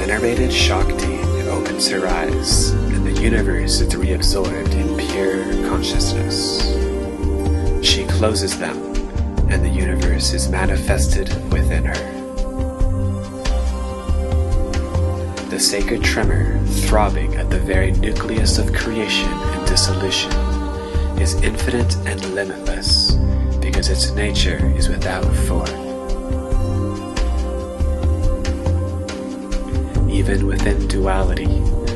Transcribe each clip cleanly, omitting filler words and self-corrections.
venerated Shakti opens her eyes, and the universe is reabsorbed in pure consciousness. She closes them, and the universe is manifested within her. The sacred tremor, throbbing at the very nucleus of creation and dissolution, is infinite and limitless, because its nature is without form. Even within duality,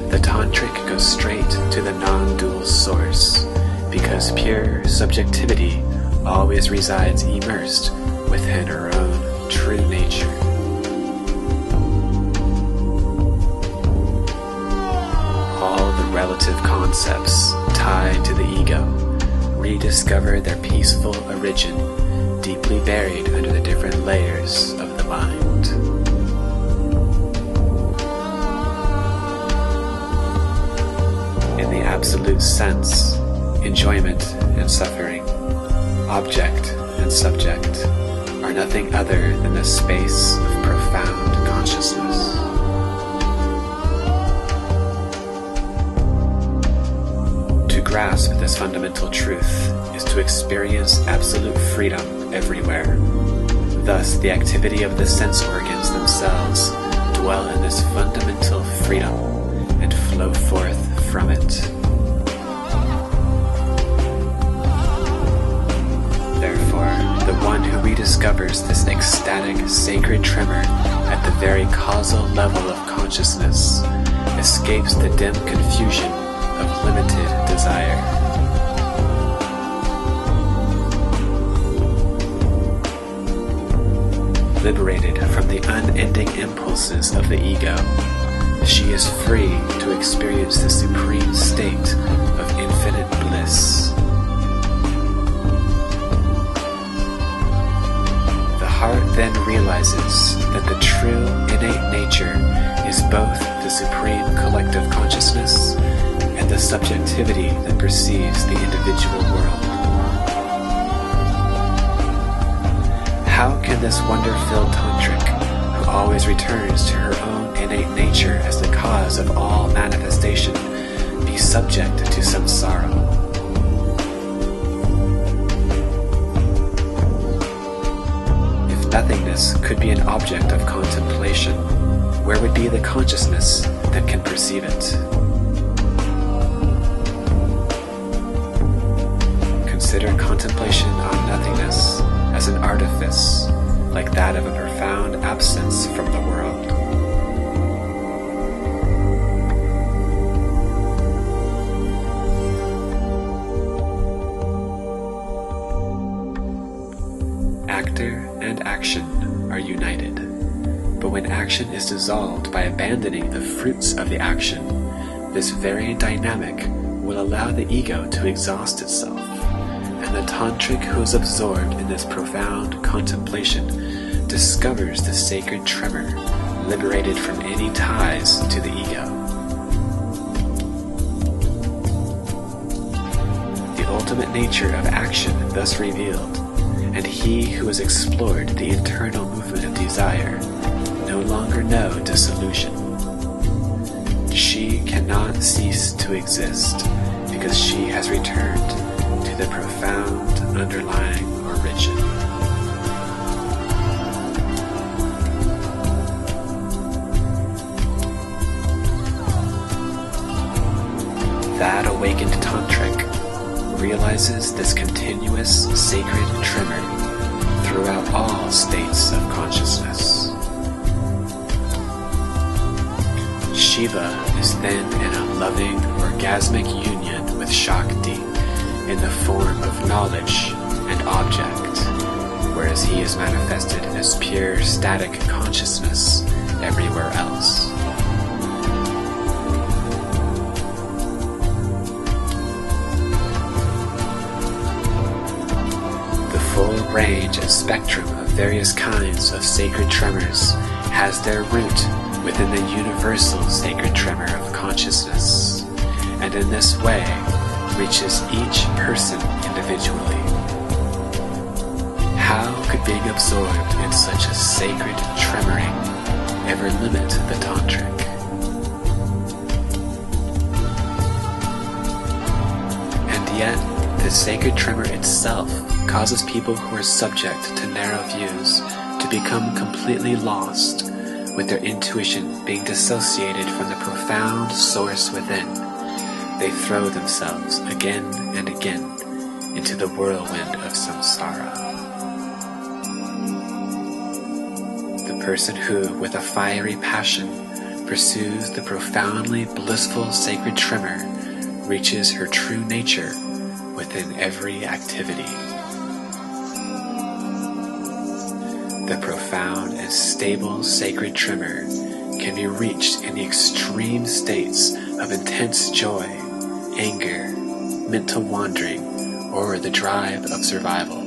the Tantric goes straight to the non-dual source, because pure subjectivity always resides immersed within her own true nature. All the relative concepts tied to the ego rediscover their peaceful origin, deeply buried under the different layers of the mind. In the absolute sense, enjoyment and suffering, object and subject, are nothing other than the space of profound consciousness. To grasp this fundamental truth is to experience absolute freedom everywhere. Thus, the activity of the sense organs themselves dwell in this fundamental freedom and flow forth from it. Therefore, the one who rediscovers this ecstatic, sacred tremor at the very causal level of consciousness escapes the dim confusion of limited desire. Liberated from the unending impulses of the ego, she is free to experience the supreme state of infinite bliss. The heart then realizes that the true innate nature is both the supreme collective consciousness and the subjectivity that perceives the individual world. How can this wonder-filled tantric, who always returns to her own innate nature as the cause of all manifestation, be subject to samsara? If nothingness could be an object of contemplation, where would be the consciousness that can perceive it? Consider contemplation on nothingness as an artifice, like that of a profound absence from the world. Actor and action are united, but when action is dissolved by abandoning the fruits of the action, this very dynamic will allow the ego to exhaust itself, and the tantric who is absorbed in this profound contemplation discovers the sacred tremor, liberated from any ties to the ego. The ultimate nature of action thus revealed, and he who has explored the internal movement of desire no longer know dissolution. She cannot cease to exist because she has returned to the profound underlying origin. That awakened tantric realizes this continuous sacred tremor throughout all states of consciousness. Shiva is then in a loving, orgasmic union with Shakti in the form of knowledge and object, whereas he is manifested as pure static consciousness everywhere else. The full range and spectrum of various kinds of sacred tremors has their root within the universal sacred tremor of consciousness, and in this way reaches each person individually. How could being absorbed in such a sacred tremoring ever limit the tantric? yet, the sacred tremor itself causes people who are subject to narrow views to become completely lost, with their intuition being dissociated from the profound source within. They throw themselves again and again into the whirlwind of samsara. The person who, with a fiery passion, pursues the profoundly blissful sacred tremor reaches her true nature within every activity. The profound and stable sacred tremor can be reached in the extreme states of intense joy, anger, mental wandering, or the drive of survival.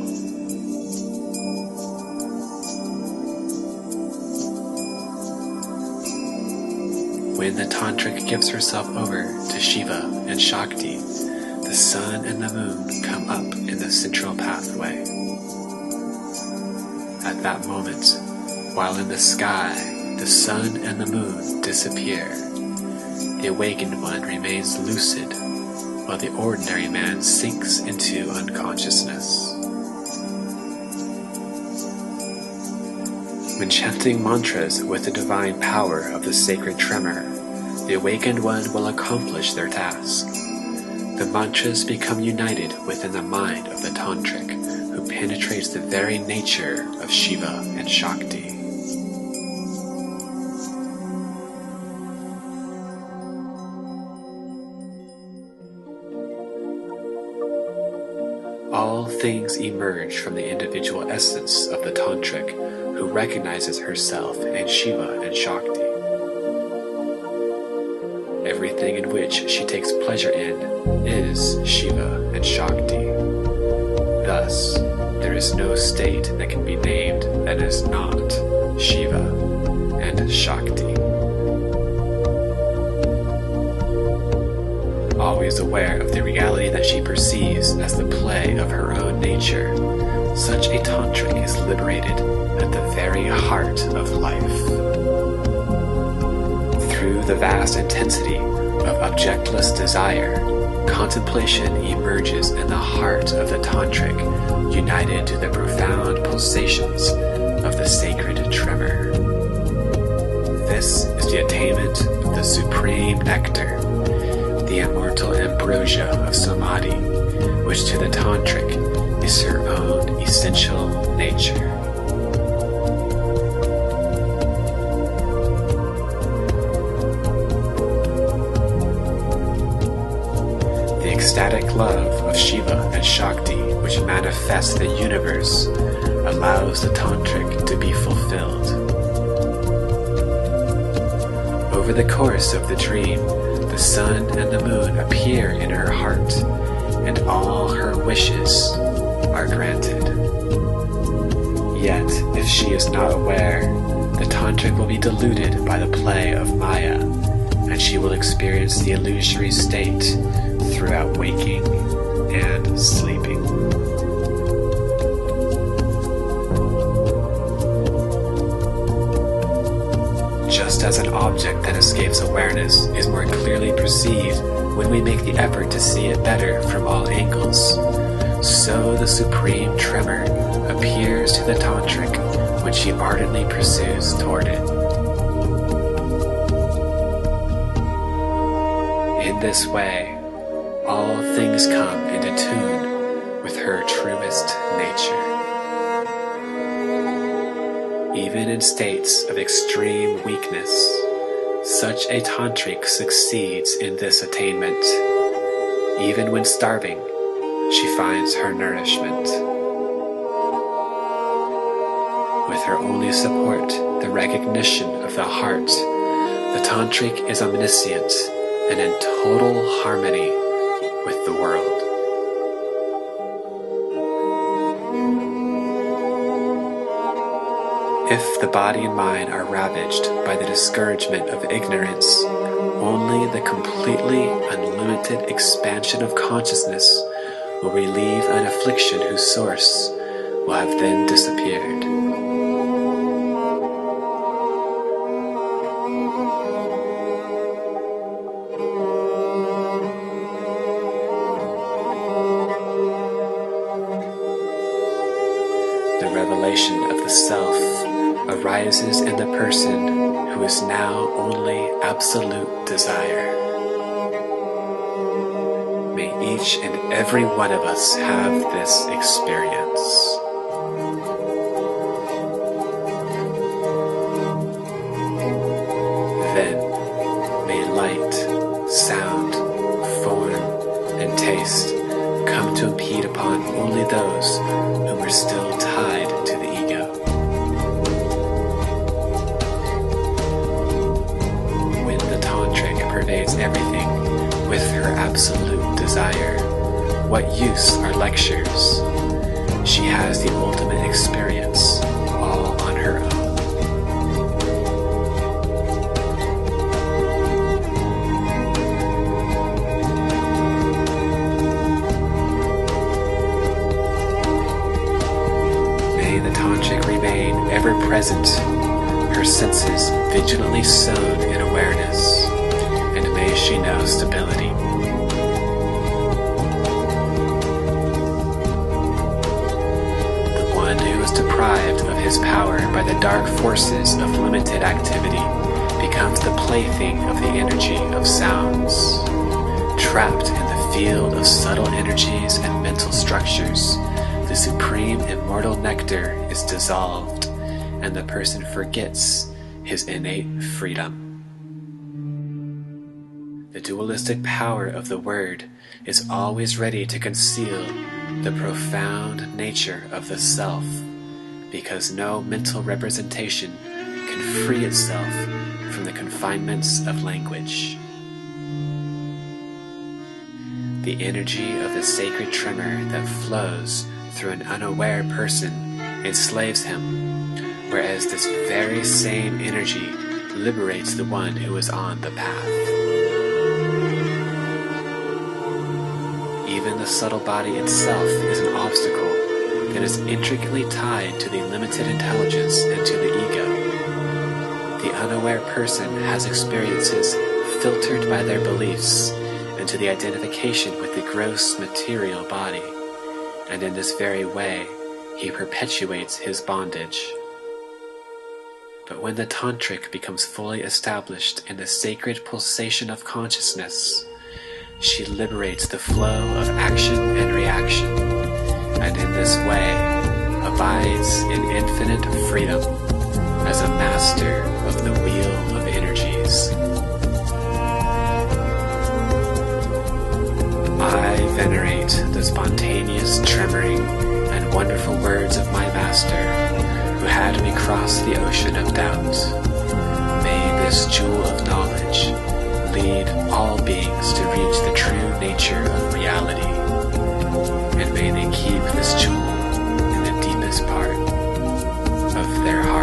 When the tantric gives herself over to Shiva and Shakti, the sun and the moon come up in the central pathway. At that moment, while in the sky, the sun and the moon disappear. The awakened one remains lucid, while the ordinary man sinks into unconsciousness. When chanting mantras with the divine power of the sacred tremor, the awakened one will accomplish their task. The mantras become united within the mind of the tantric, who penetrates the very nature of Shiva and Shakti. All things emerge from the individual essence of the tantric, who recognizes herself in Shiva and Shakti. Everything in which she takes pleasure in is Shiva and Shakti. Thus, there is no state that can be named that is not Shiva and Shakti. Always aware of the reality that she perceives as the play of her own nature, such a tantric is liberated at the very heart of life. Through the vast intensity of objectless desire, contemplation emerges in the heart of the tantric, united to the profound pulsations of the sacred tremor. This is the attainment of the supreme nectar, the immortal ambrosia of samadhi, which to the tantric is her own essential nature. The ecstatic love of Shiva and Shakti, which manifests the universe, allows the tantric to be fulfilled. Over the course of the dream, the sun and the moon appear in her heart, and all her wishes are granted. Yet, if she is not aware, the tantric will be deluded by the play of Maya, and she will experience the illusory state throughout waking and sleeping. Just as an object that escapes awareness is more clearly perceived when we make the effort to see it better from all angles, so the supreme tremor appears to the tantric when she ardently pursues toward it. In this way, all things come into tune with her truest nature. Even in states of extreme weakness, such a tantric succeeds in this attainment. Even when starving, she finds her nourishment. With her only support, the recognition of the heart, the tantric is omniscient and in total harmony with the world. If the body and mind are ravaged by the discouragement of ignorance, only the completely unlimited expansion of consciousness will relieve an affliction whose source will have then disappeared. realization of the self arises in the person who is now only absolute desire. May each and every one of us have this experience. Then, may light, sound, form, and taste come to impede upon only those whom are still tied to the ego. When the tantric pervades everything with her absolute desire, what use are lectures? She has the ultimate experience, all on her own. Remain ever present, her senses vigilantly sown in awareness, and may she know stability. The one who is deprived of his power by the dark forces of limited activity becomes the plaything of the energy of sounds. Trapped in the field of subtle energies and mental structures, the supreme immortal nectar is dissolved, and the person forgets his innate freedom. The dualistic power of the word is always ready to conceal the profound nature of the self, because no mental representation can free itself from the confinements of language. The energy of the sacred tremor that flows through an unaware person enslaves him, whereas this very same energy liberates the one who is on the path. Even the subtle body itself is an obstacle that is intricately tied to the limited intelligence and to the ego. The unaware person has experiences filtered by their beliefs and to the identification with the gross material body, and in this very way he perpetuates his bondage. But when the tantric becomes fully established in the sacred pulsation of consciousness, she liberates the flow of action and reaction, and in this way abides in infinite freedom as a master of the wheel of energies. I venerate the spontaneous tremoring and wonderful words of my master, who had me cross the ocean of doubt. May this jewel of knowledge lead all beings to reach the true nature of reality, and may they keep this jewel in the deepest part of their heart.